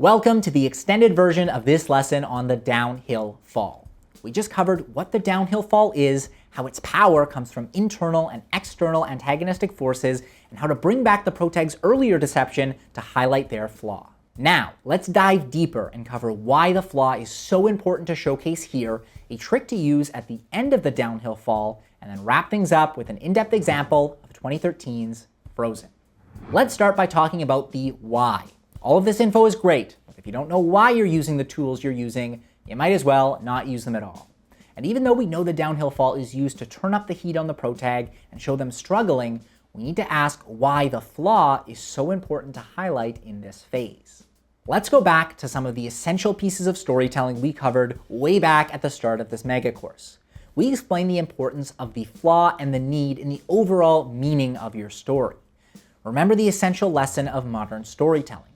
Welcome to the extended version of this lesson on the downhill fall. We just covered what the downhill fall is, how its power comes from internal and external antagonistic forces, and how to bring back the protag's earlier deception to highlight their flaw. Now, let's dive deeper and cover why the flaw is so important to showcase here, a trick to use at the end of the downhill fall, and then wrap things up with an in-depth example of 2013's Frozen. Let's start by talking about the why. All of this info is great, but if you don't know why you're using the tools you're using, you might as well not use them at all. And even though we know the downhill fall is used to turn up the heat on the protag and show them struggling, we need to ask why the flaw is so important to highlight in this phase. Let's go back to some of the essential pieces of storytelling we covered way back at the start of this mega course. We explained the importance of the flaw and the need in the overall meaning of your story. Remember the essential lesson of modern storytelling.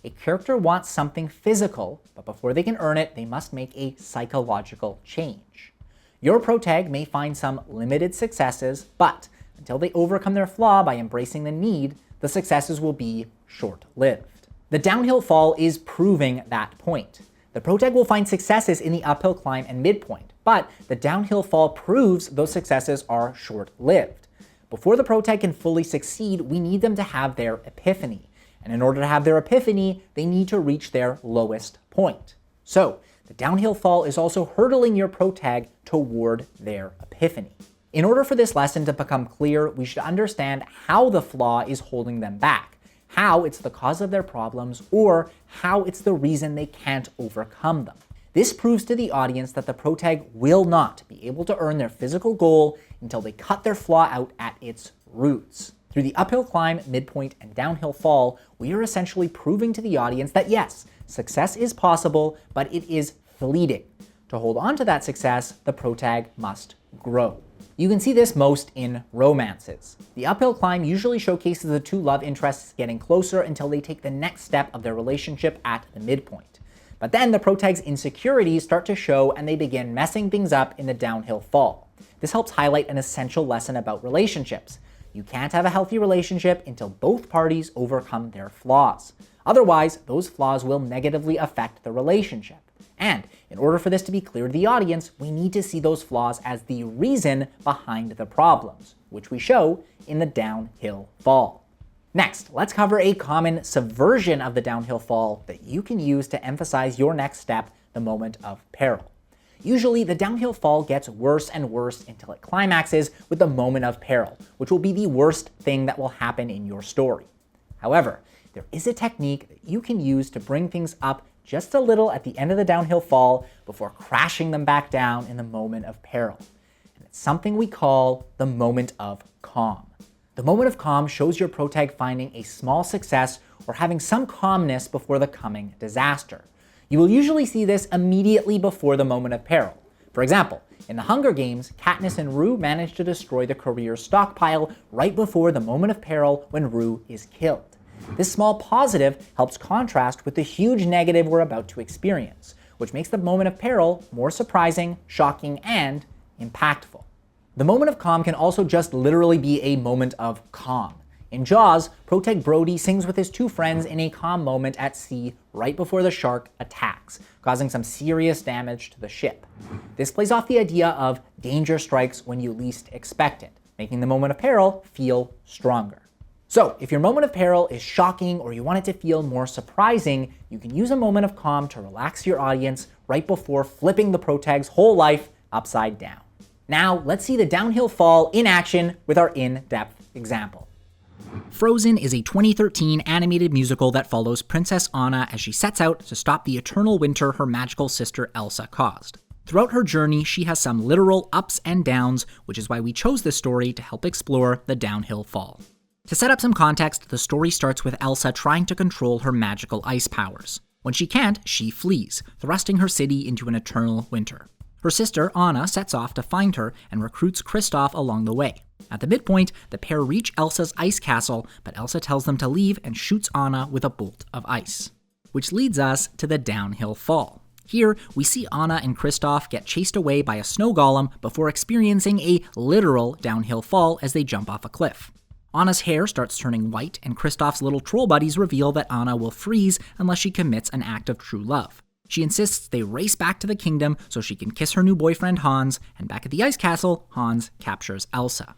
A character wants something physical, but before they can earn it, they must make a psychological change. Your protag may find some limited successes, but until they overcome their flaw by embracing the need, the successes will be short-lived. The downhill fall is proving that point. The protag will find successes in the uphill climb and midpoint, but the downhill fall proves those successes are short-lived. Before the protag can fully succeed, we need them to have their epiphany. And in order to have their epiphany, they need to reach their lowest point. So, the downhill fall is also hurdling your protag toward their epiphany. In order for this lesson to become clear, we should understand how the flaw is holding them back, how it's the cause of their problems, or how it's the reason they can't overcome them. This proves to the audience that the protag will not be able to earn their physical goal until they cut their flaw out at its roots. Through the uphill climb, midpoint, and downhill fall, we are essentially proving to the audience that yes, success is possible, but it is fleeting. To hold on to that success, the protag must grow. You can see this most in romances. The uphill climb usually showcases the two love interests getting closer until they take the next step of their relationship at the midpoint. But then the protag's insecurities start to show and they begin messing things up in the downhill fall. This helps highlight an essential lesson about relationships. You can't have a healthy relationship until both parties overcome their flaws. Otherwise, those flaws will negatively affect the relationship. And in order for this to be clear to the audience, we need to see those flaws as the reason behind the problems, which we show in the downhill fall. Next, let's cover a common subversion of the downhill fall that you can use to emphasize your next step, the moment of peril. Usually, the downhill fall gets worse and worse until it climaxes with the moment of peril, which will be the worst thing that will happen in your story. However, there is a technique that you can use to bring things up just a little at the end of the downhill fall before crashing them back down in the moment of peril. And it's something we call the moment of calm. The moment of calm shows your protag finding a small success or having some calmness before the coming disaster. You will usually see this immediately before the moment of peril. For example, in the Hunger Games, Katniss and Rue manage to destroy the career stockpile right before the moment of peril when Rue is killed. This small positive helps contrast with the huge negative we're about to experience, which makes the moment of peril more surprising, shocking, and impactful. The moment of calm can also just literally be a moment of calm. In Jaws, protag Brody sings with his two friends in a calm moment at sea right before the shark attacks, causing some serious damage to the ship. This plays off the idea of danger strikes when you least expect it, making the moment of peril feel stronger. So, if your moment of peril is shocking or you want it to feel more surprising, you can use a moment of calm to relax your audience right before flipping the protag's whole life upside down. Now, let's see the downhill fall in action with our in-depth example. Frozen is a 2013 animated musical that follows Princess Anna as she sets out to stop the eternal winter her magical sister Elsa caused. Throughout her journey, she has some literal ups and downs, which is why we chose this story to help explore the downhill fall. To set up some context, the story starts with Elsa trying to control her magical ice powers. When she can't, she flees, thrusting her city into an eternal winter. Her sister, Anna, sets off to find her and recruits Kristoff along the way. At the midpoint, the pair reach Elsa's ice castle, but Elsa tells them to leave and shoots Anna with a bolt of ice. Which leads us to the downhill fall. Here, we see Anna and Kristoff get chased away by a snow golem before experiencing a literal downhill fall as they jump off a cliff. Anna's hair starts turning white, and Kristoff's little troll buddies reveal that Anna will freeze unless she commits an act of true love. She insists they race back to the kingdom so she can kiss her new boyfriend Hans, and back at the ice castle, Hans captures Elsa.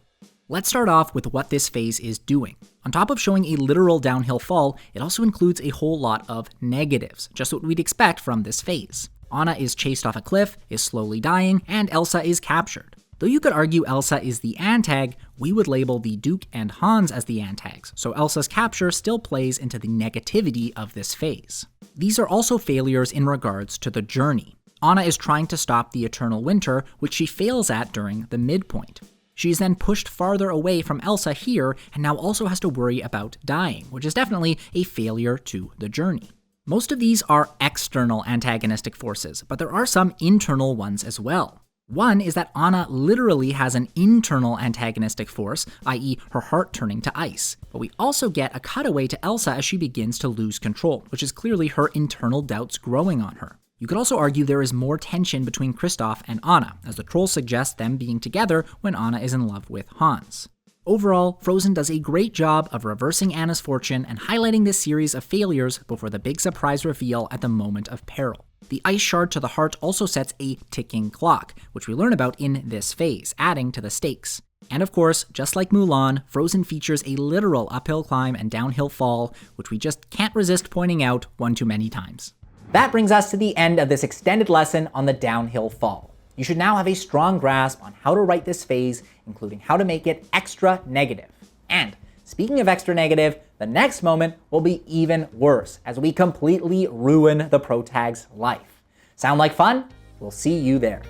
Let's start off with what this phase is doing. On top of showing a literal downhill fall, it also includes a whole lot of negatives, just what we'd expect from this phase. Anna is chased off a cliff, is slowly dying, and Elsa is captured. Though you could argue Elsa is the antag, we would label the Duke and Hans as the antags, so Elsa's capture still plays into the negativity of this phase. These are also failures in regards to the journey. Anna is trying to stop the eternal winter, which she fails at during the midpoint. She is then pushed farther away from Elsa here, and now also has to worry about dying, which is definitely a failure to the journey. Most of these are external antagonistic forces, but there are some internal ones as well. One is that Anna literally has an internal antagonistic force, i.e. her heart turning to ice. But we also get a cutaway to Elsa as she begins to lose control, which is clearly her internal doubts growing on her. You could also argue there is more tension between Kristoff and Anna, as the trolls suggest them being together when Anna is in love with Hans. Overall, Frozen does a great job of reversing Anna's fortune and highlighting this series of failures before the big surprise reveal at the moment of peril. The ice shard to the heart also sets a ticking clock, which we learn about in this phase, adding to the stakes. And of course, just like Mulan, Frozen features a literal uphill climb and downhill fall, which we just can't resist pointing out one too many times. That brings us to the end of this extended lesson on the downhill fall. You should now have a strong grasp on how to write this phase, including how to make it extra negative. And speaking of extra negative, the next moment will be even worse as we completely ruin the protag's life. Sound like fun? We'll see you there.